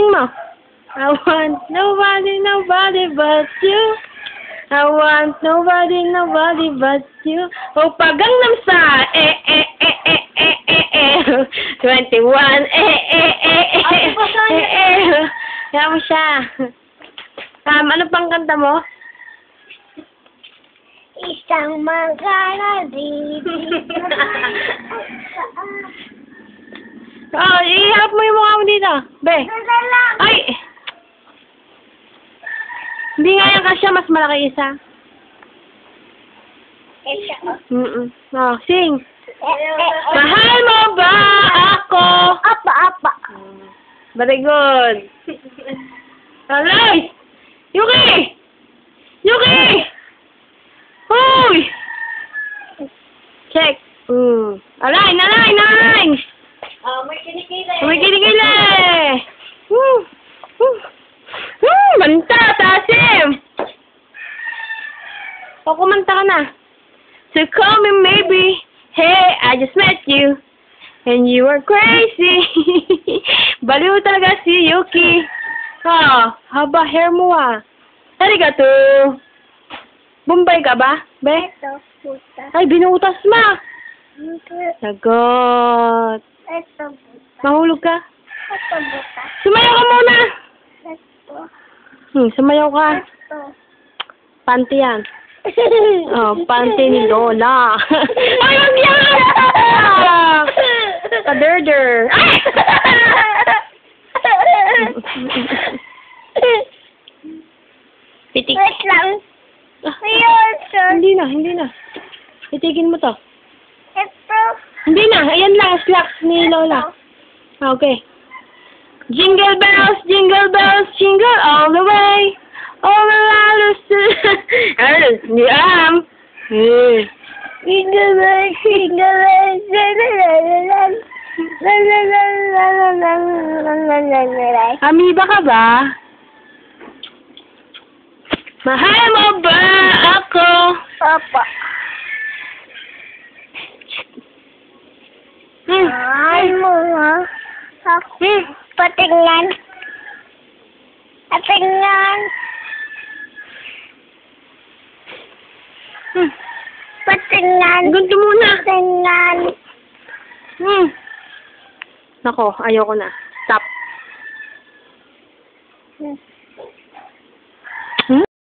Sing mo. I want nobody, nobody but you. I want nobody, nobody but you. Oppa Gangnam Style. 21. Kaya mo siya. Ano pang kanta mo? Isang magana dito. Oh, iharap mo yung mukha mo dito. Be. Lang. Ay! Hindi nga yan kasya, mas malaki isa. Oh, sing. Mahal mo ba ako? Apa. Very good. Alay! Yuki! Yuki! Hoy! Check. Alay! Nanay! May kinikili. May kinikili! Manta! Tasim! O, kumanta ka na. So call me maybe. Hey, I just met you. And you are crazy. Baliw talaga si Yuki. Haba hair mo Arigato. Bombay ka ba, be? Ito, puta. Ay, binutas ma. Ito, Sagot. buta. Mahulog ka? Ito, buta. Sumayaw ka muna. Ito. Sumayaw ka. Ito. Panty yan. Oh, panty ni Lola. Ay, wag yan! Kaderder. Ay! Pitik. Wait lang. Ayun, sir. Hindi na. Itigin mo to. Ito. Hindi na. Ayan lang, slacks ni Lola. Okay. Jingle bells, jingle all the way. All the ladders to... Hindi alam. Jingle bells, jingle bells, Amoeba ka ba? Mahal mo ba ako? Apa. Mahal mo ha? Ako. Patingnan. Patingnan. Patingnan. Ganto muna. Patingnan. Nako, ayoko na. Stop.